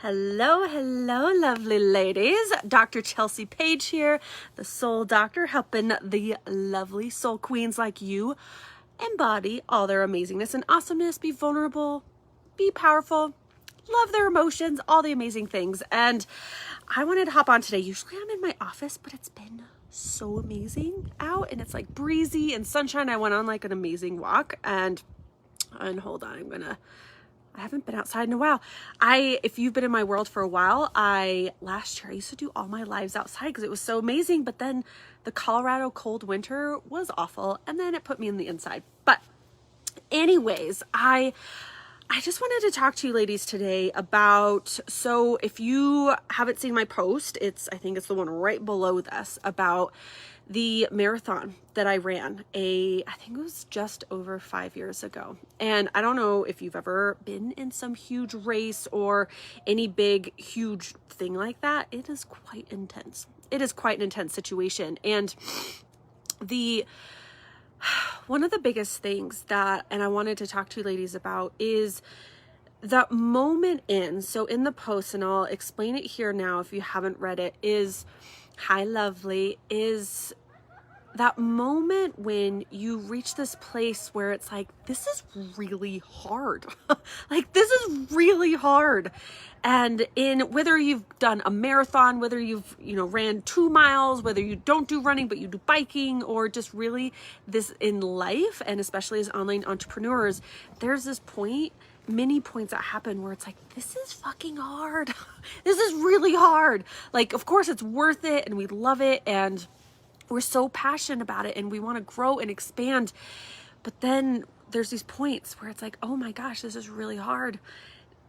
Hello, hello, lovely ladies. Dr. Chelsea Page here, the soul doctor, helping the lovely soul queens like you embody all their amazingness and awesomeness, be vulnerable, be powerful, love their emotions, all the amazing things. And I wanted to hop on today. Usually I'm in my office, but it's been so amazing out and it's like breezy and sunshine. I went on like an amazing walk and hold on, I haven't been outside in a while. If you've been in my world for a while, last year I used to do all my lives outside because it was so amazing. But then the Colorado cold winter was awful. And then it put me in the inside. But anyways, I just wanted to talk to you ladies today about, so if you haven't seen my post, I think it's the one right below this, about the marathon that I ran I think it was just over 5 years ago. And I don't know if you've ever been in some huge race or any big, huge thing like that. It is quite intense. It is quite an intense situation. And one of the biggest things and I wanted to talk to you ladies about is that moment so in the post, and I'll explain it here now if you haven't read it, is, hi lovely, is that moment when you reach this place where it's like, this is really hard. Like, this is really hard. And whether you've done a marathon, whether you've, ran 2 miles, whether you don't do running, but you do biking, or just really this in life, and especially as online entrepreneurs, there's this many points that happen where it's like, this is fucking hard. This is really hard. Like, of course it's worth it and we love it and we're so passionate about it and we want to grow and expand. But then there's these points where it's like, oh my gosh, this is really hard.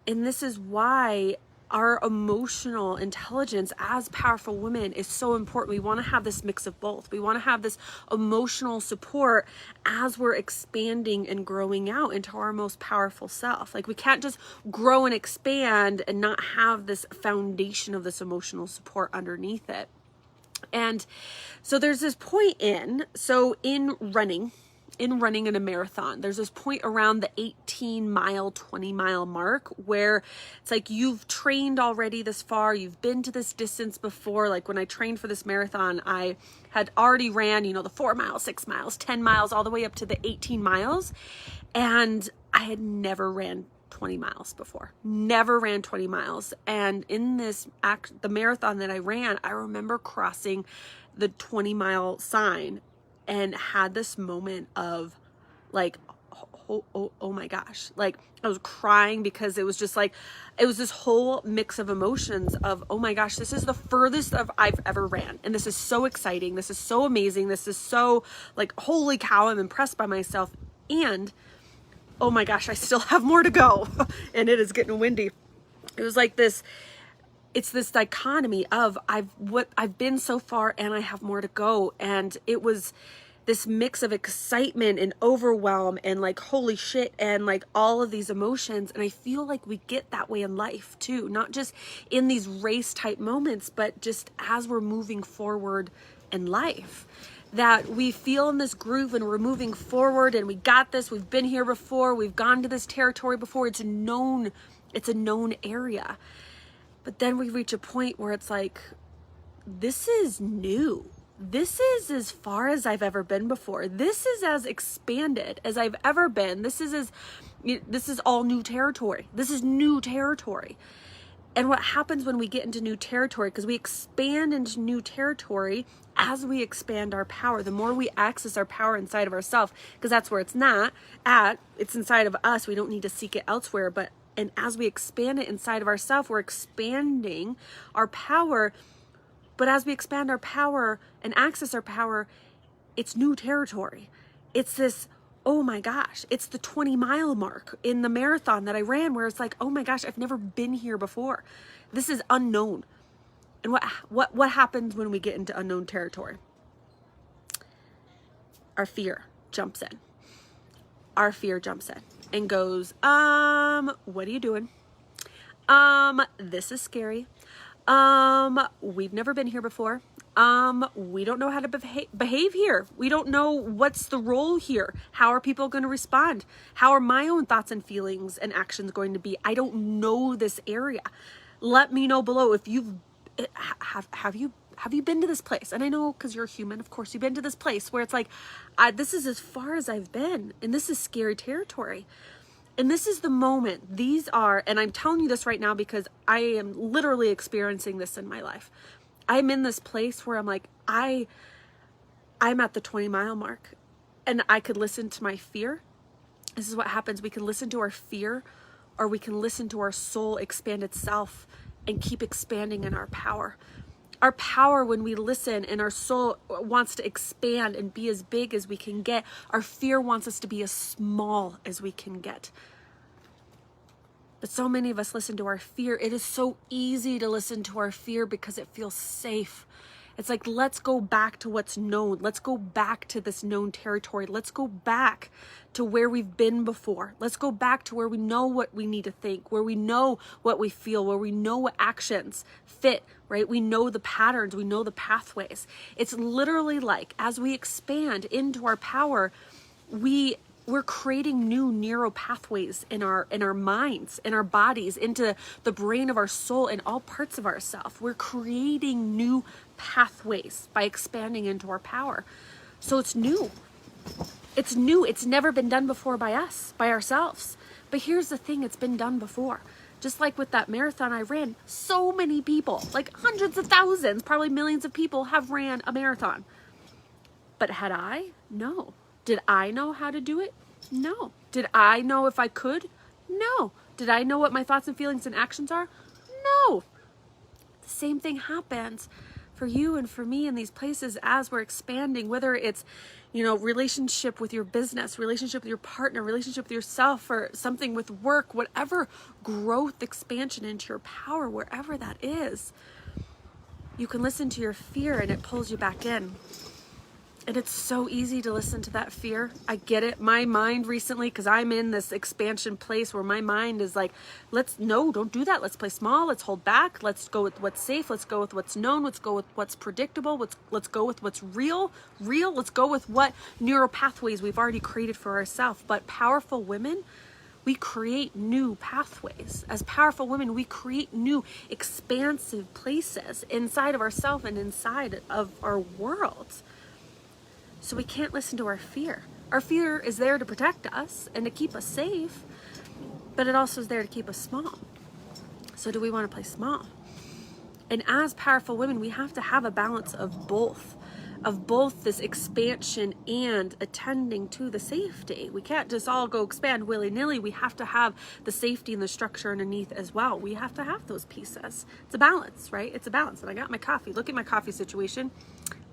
And this is why our emotional intelligence as powerful women is so important. We want to have this mix of both. We want to have this emotional support as we're expanding and growing out into our most powerful self. Like, we can't just grow and expand and not have this foundation of this emotional support underneath it. And so there's this point in running in a marathon, there's this point around the 18-mile, 20-mile mark where it's like, you've trained already this far, you've been to this distance before. Like, when I trained for this marathon, I had already ran, the 4 miles, 6 miles, 10 miles, all the way up to the 18 miles. And I had never ran 20 miles before, never ran 20 miles. And in the marathon that I ran, I remember crossing the 20-mile sign and had this moment of like, oh my gosh. Like, I was crying because it was just like, it was this whole mix of emotions of, oh my gosh, this is the furthest I've ever ran. And this is so exciting. This is so amazing. This is so like, holy cow, I'm impressed by myself. And oh my gosh, I still have more to go. And it is getting windy. It was like it's this dichotomy of I've been so far and I have more to go. And it was this mix of excitement and overwhelm and like, holy shit, and like all of these emotions. And I feel like we get that way in life too, not just in these race type moments, but just as we're moving forward in life, that we feel in this groove and we're moving forward and we got this, we've been here before, we've gone to this territory before, it's a known area. But then we reach a point where it's like, this is new. This is as far as I've ever been before. This is as expanded as I've ever been. This is all new territory. This is new territory. And what happens when we get into new territory, because we expand into new territory as we expand our power, the more we access our power inside of ourselves, because that's where it's not at, it's inside of us. We don't need to seek it elsewhere. And as we expand it inside of ourselves, we're expanding our power. But as we expand our power and access our power, it's new territory. It's this, oh my gosh, it's the 20-mile mark in the marathon that I ran where it's like, oh my gosh, I've never been here before. This is unknown. And what happens when we get into unknown territory? Our fear jumps in. Our fear jumps in and goes, what are you doing? This is scary. We've never been here before. We don't know how to behave here. We don't know what's the role here. How are people going to respond? How are my own thoughts and feelings and actions going to be? I don't know this area. Let me know below if have you been to this place? And I know, because you're human, of course, you've been to this place where it's like, this is as far as I've been, and this is scary territory. And this is the moment. These are, and I'm telling you this right now because I am literally experiencing this in my life. I'm in this place where I'm like, I'm at the 20-mile mark, and I could listen to my fear. This is what happens. We can listen to our fear, or we can listen to our soul expand itself and keep expanding in our power. Our power, when we listen and our soul wants to expand and be as big as we can get, our fear wants us to be as small as we can get. But so many of us listen to our fear. It is so easy to listen to our fear because it feels safe. It's like, let's go back to what's known. Let's go back to this known territory. Let's go back to where we've been before. Let's go back to where we know what we need to think, where we know what we feel, where we know what actions fit, right? We know the patterns, we know the pathways. It's literally like, as we expand into our power, we're creating new neural pathways in our minds, in our bodies, into the brain of our soul, in all parts of ourself. We're creating new pathways by expanding into our power. So it's new. It's new. It's never been done before by us, by ourselves. But here's the thing, it's been done before. Just like with that marathon I ran, so many people, like hundreds of thousands, probably millions of people have ran a marathon. But had I? No. Did I know how to do it? No. Did I know if I could? No. Did I know what my thoughts and feelings and actions are? No. The same thing happens for you and for me in these places as we're expanding, whether it's, relationship with your business, relationship with your partner, relationship with yourself, or something with work, whatever growth, expansion into your power, wherever that is. You can listen to your fear and it pulls you back in. And it's so easy to listen to that fear. I get it. My mind recently, because I'm in this expansion place where my mind is like, don't do that. Let's play small. Let's hold back. Let's go with what's safe. Let's go with what's known. Let's go with what's predictable. Let's go with what's real. Let's go with what neural pathways we've already created for ourselves. But powerful women, we create new pathways. As powerful women, we create new expansive places inside of ourselves and inside of our worlds. So we can't listen to our fear. Our fear is there to protect us and to keep us safe, but it also is there to keep us small. So do we want to play small? And as powerful women, we have to have a balance of both this expansion and attending to the safety. We can't just all go expand willy-nilly. We have to have the safety and the structure underneath as well. We have to have those pieces. It's a balance, right? It's a balance. And I got my coffee. Look at my coffee situation.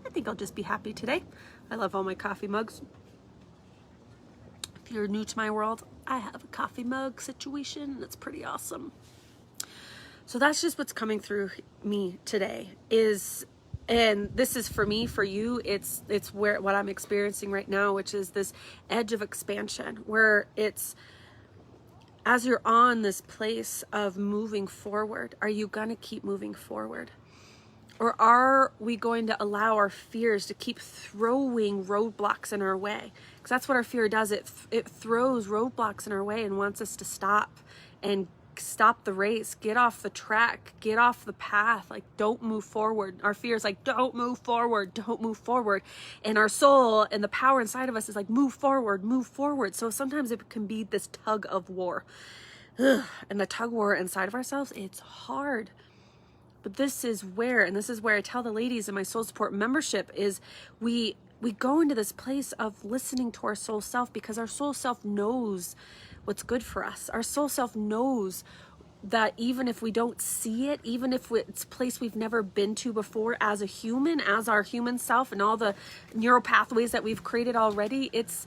I think I'll just be happy today. I love all my coffee mugs. If you're new to my world, I have a coffee mug situation. That's pretty awesome. So that's just what's coming through me today and this is for me, for you, it's what I'm experiencing right now, which is this edge of expansion, where it's, as you're on this place of moving forward, are you going to keep moving forward? Or are we going to allow our fears to keep throwing roadblocks in our way? Because that's what our fear does. It throws roadblocks in our way and wants us to stop the race, get off the track, get off the path, like don't move forward. Our fear is like, don't move forward. And our soul and the power inside of us is like, move forward. So sometimes it can be this tug of war. And the tug of war inside of ourselves, it's hard. But this is where I tell the ladies in my soul support membership is we go into this place of listening to our soul self, because our soul self knows what's good for us. Our soul self knows that even if we don't see it, even if it's a place we've never been to before as a human, as our human self and all the neural pathways that we've created already, it's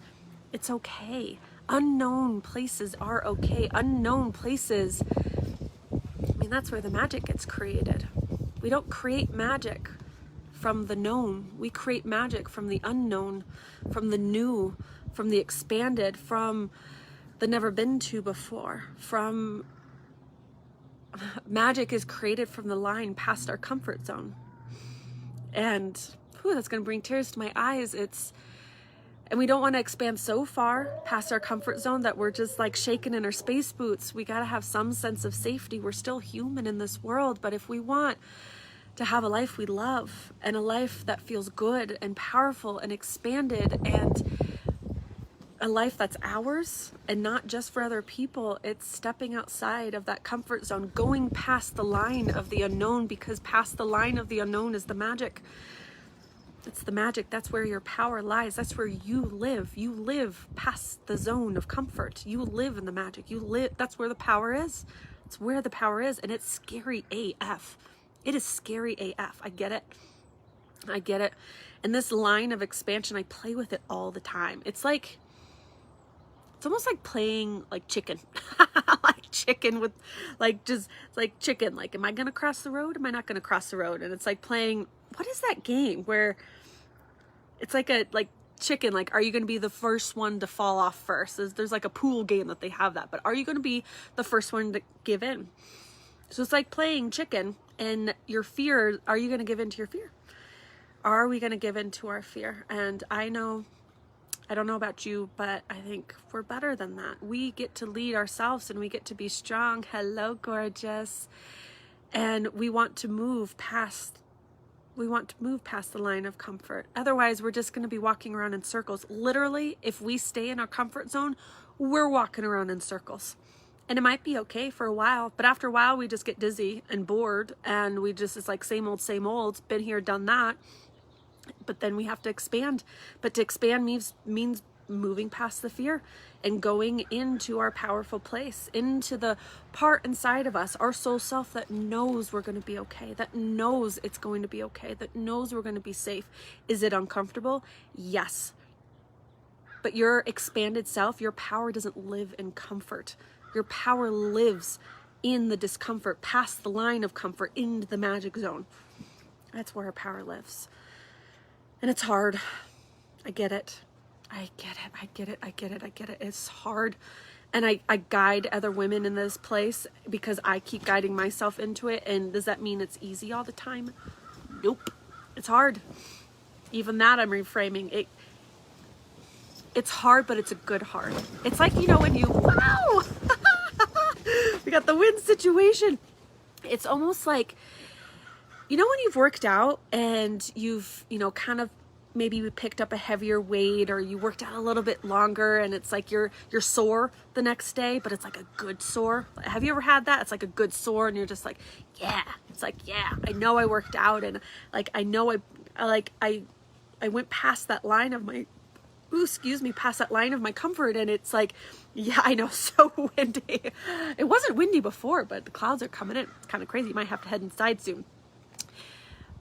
okay. Unknown places are okay. Unknown places, that's where the magic gets created. We don't create magic from the known. We create magic from the unknown, from the new, from the expanded, from the never been to before. Magic is created from the line past our comfort zone. And that's going to bring tears to my eyes. And we don't want to expand so far past our comfort zone that we're just like shaking in our space boots. We got to have some sense of safety. We're still human in this world, but if we want to have a life we love and a life that feels good and powerful and expanded and a life that's ours and not just for other people, it's stepping outside of that comfort zone, going past the line of the unknown, because past the line of the unknown is the magic. It's the magic. That's where your power lies. That's where you live. You live past the zone of comfort. You live in the magic. You live. That's where the power is. It's where the power is. And it's scary AF. It is scary AF. I get it. I get it. And this line of expansion, I play with it all the time. It's almost like playing like chicken. Like chicken with just like chicken. Like, am I going to cross the road? Am I not going to cross the road? And it's like playing, what is that game where it's like chicken, like, are you going to be the first one to fall off first? There's like a pool game that they have that, but are you going to be the first one to give in? So it's like playing chicken, and your fear, are you going to give in to your fear? Are we going to give in to our fear? And I don't know about you, but I think we're better than that. We get to lead ourselves and we get to be strong. Hello, gorgeous. And we want to move past the line of comfort. Otherwise, we're just going to be walking around in circles. Literally, if we stay in our comfort zone, we're walking around in circles. And it might be okay for a while, but after a while, we just get dizzy and bored, and it's like same old, been here, done that. But then we have to expand. But to expand means moving past the fear and going into our powerful place, into the part inside of us, our soul self, that knows we're going to be okay, that knows it's going to be okay, that knows we're going to be safe. Is it uncomfortable? Yes. But your expanded self, your power doesn't live in comfort. Your power lives in the discomfort, past the line of comfort, into the magic zone. That's where our power lives. And it's hard. I get it. It's hard. And I guide other women in this place because I keep guiding myself into it. And does that mean it's easy all the time? Nope. It's hard. Even that I'm reframing. It's hard, but it's a good hard. It's like, when you, wow, we got the win situation. It's almost like, when you've worked out and you've, kind of maybe picked up a heavier weight, or you worked out a little bit longer, and it's like you're sore the next day, but it's like a good sore. Have you ever had that? It's like a good sore, and you're just like, yeah. It's like, yeah, I know I worked out, and like I know I went past that line of my, past that line of my comfort, and it's like, yeah, I know, so windy. It wasn't windy before, but the clouds are coming in. It's kind of crazy. You might have to head inside soon.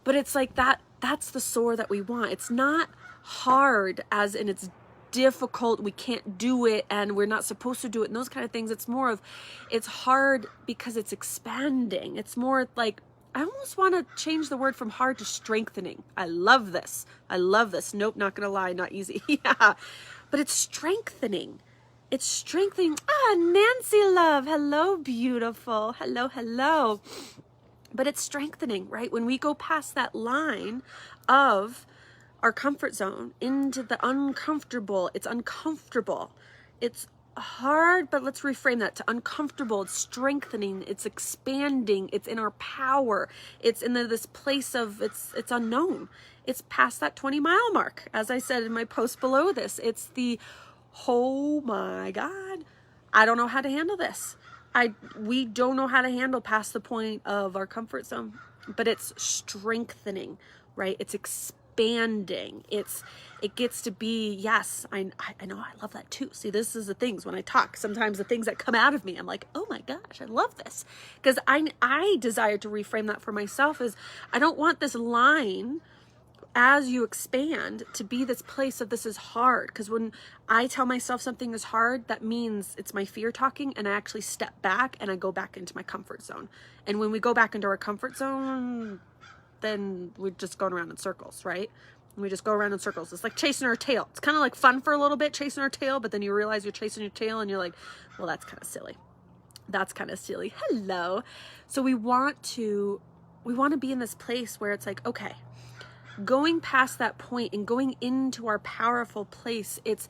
But it's like that's the soar that we want. It's not hard as in it's difficult, we can't do it, and we're not supposed to do it, and those kind of things. It's more of, it's hard because it's expanding. It's more like, I almost want to change the word from hard to strengthening. I love this. Nope, not going to lie, not easy. Yeah, but it's strengthening. It's strengthening. Nancy love. Hello, beautiful. Hello. But it's strengthening, right? When we go past that line of our comfort zone into the uncomfortable, it's uncomfortable. It's hard, but let's reframe that to uncomfortable. It's strengthening, it's expanding, it's in our power. It's in this place of, it's unknown. It's past that 20-mile mark. As I said in my post below this, it's the, oh my God, I don't know how to handle this. We don't know how to handle past the point of our comfort zone, but it's strengthening, right? It's expanding. It gets to be, yes, I know, I love that too. See, this is the things when I talk, sometimes the things that come out of me, I'm like, oh my gosh, I love this. Because I desire to reframe that for myself is, I don't want this line as you expand to be this place of this is hard. Because when I tell myself something is hard, that means it's my fear talking, and I actually step back and I go back into my comfort zone. And when we go back into our comfort zone, then we're just going around in circles, right? And we just go around in circles. It's like chasing our tail. It's kind of like fun for a little bit, chasing our tail, but then you realize you're chasing your tail and you're like, well, that's kind of silly. Hello. So we want to be in this place where it's like, okay, going past that point and going into our powerful place, it's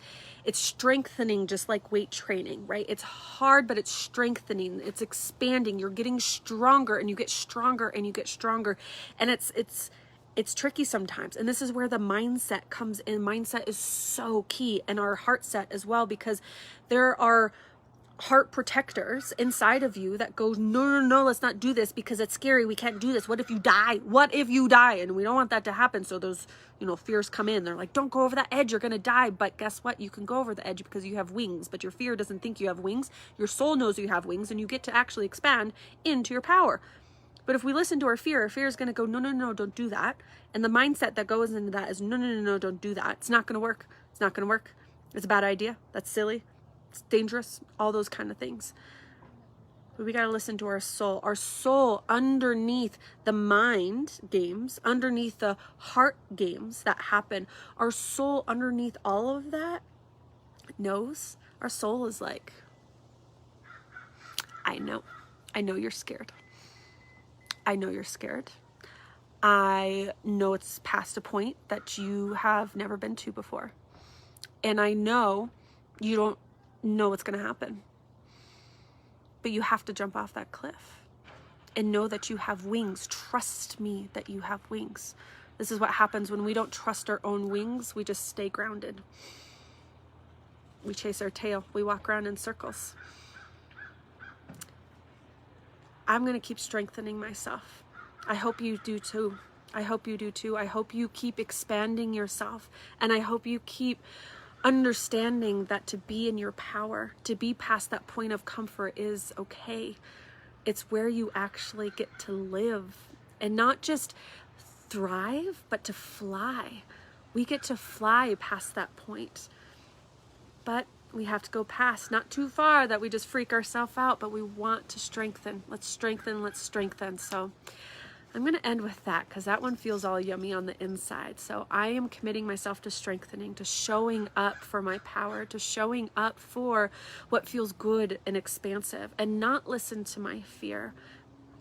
strengthening, just like weight training, right? It's hard, but it's strengthening, it's expanding. You're getting stronger, and you get stronger, and you get stronger. And it's tricky sometimes. And this is where the mindset comes in. Mindset is so key, and our heart set as well, because there are heart protectors inside of you that goes, no, let's not do this because it's scary. We can't do this. What if you die? What if you die? And we don't want that to happen. So those, fears come in. They're like, don't go over that edge. You're going to die. But guess what? You can go over the edge because you have wings, but your fear doesn't think you have wings. Your soul knows you have wings, and you get to actually expand into your power. But if we listen to our fear is going to go, no, don't do that. And the mindset that goes into that is, no, don't do that. It's not going to work. It's not going to work. It's a bad idea. That's silly. It's dangerous. All those kind of things. But we got to listen to our soul. Our soul, underneath the mind games, underneath the heart games that happen, our soul underneath all of that knows. Our soul is like, I know you're scared. I know you're scared. I know it's past a point that you have never been to before. And I know you don't know what's going to happen. But you have to jump off that cliff and know that you have wings. Trust me that you have wings. This is what happens when we don't trust our own wings. We just stay grounded. We chase our tail. We walk around in circles. I'm going to keep strengthening myself. I hope you do too. I hope you do too. I hope you keep expanding yourself. And I hope you keep understanding that to be in your power, to be past that point of comfort is okay. It's where you actually get to live and not just thrive, but to fly. We get to fly past that point. But we have to go past, not too far that we just freak ourselves out, but we want to strengthen. Let's strengthen. So I'm going to end with that because that one feels all yummy on the inside. So I am committing myself to strengthening, to showing up for my power, to showing up for what feels good and expansive, and not listen to my fear.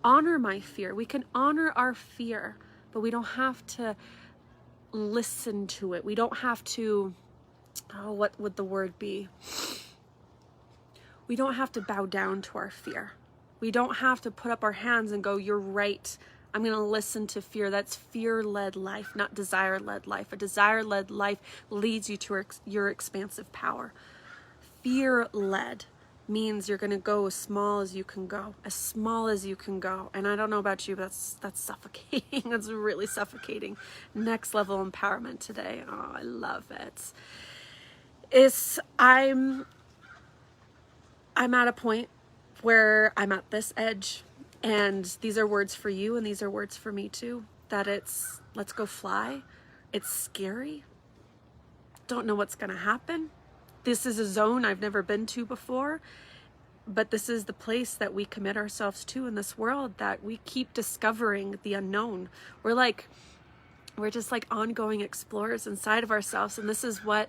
Honor my fear. We can honor our fear, but we don't have to listen to it. We don't have to, what would the word be? We don't have to bow down to our fear. We don't have to put up our hands and go, you're right. I'm going to listen to fear. That's fear-led life, not desire-led life. A desire-led life leads you to your expansive power. Fear-led means you're going to go as small as you can go, as small as you can go. And I don't know about you, but that's suffocating. That's really suffocating. Next level empowerment today. Oh, I love it. I'm at a point where I'm at this edge. And these are words for you, and these are words for me too, that it's, let's go fly. It's scary. Don't know what's going to happen. This is a zone I've never been to before, but this is the place that we commit ourselves to in this world, that we keep discovering the unknown. We're just like ongoing explorers inside of ourselves. And this is what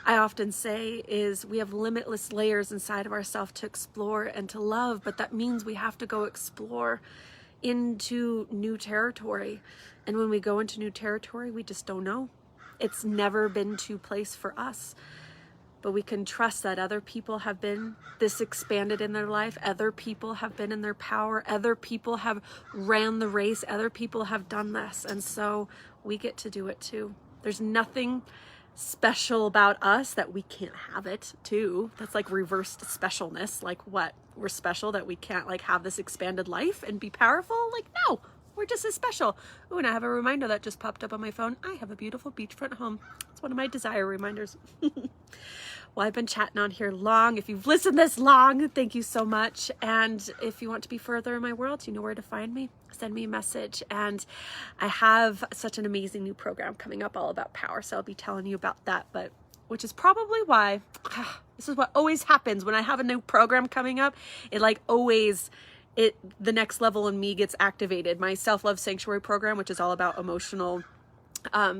I often say is we have limitless layers inside of ourselves to explore and to love, but that means we have to go explore into new territory. And when we go into new territory, we just don't know. It's never been to place for us. But we can trust that other people have been this expanded in their life. Other people have been in their power. Other people have ran the race. Other people have done this. And so we get to do it too. There's nothing special about us that we can't have it too. That's like reversed specialness. Like what? We're special that we can't like have this expanded life and be powerful? Like no, we're just as special. Oh, and I have a reminder that just popped up on my phone. I have a beautiful beachfront home. It's one of my desire reminders. Well, I've been chatting on here long. If you've listened this long, thank you so much. And if you want to be further in my world, you know where to find me. Send me a message. And I have such an amazing new program coming up all about power. So I'll be telling you about that, but which is probably why this is what always happens when I have a new program coming up. The next level in me gets activated. My self-love sanctuary program, which is all about emotional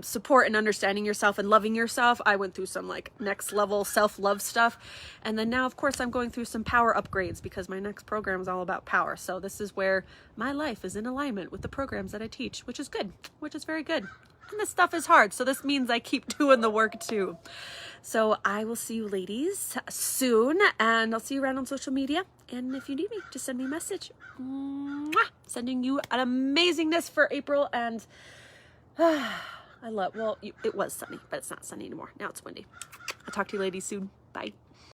support and understanding yourself and loving yourself. I went through some like next level self-love stuff. And then now, of course, I'm going through some power upgrades because my next program is all about power. So this is where my life is in alignment with the programs that I teach, which is good, which is very good. And this stuff is hard. So this means I keep doing the work too. So I will see you ladies soon, and I'll see you around on social media. And if you need me, just send me a message. Mwah! Sending you an amazingness for April, and I love, well, it was sunny, but it's not sunny anymore. Now it's windy. I'll talk to you ladies soon. Bye.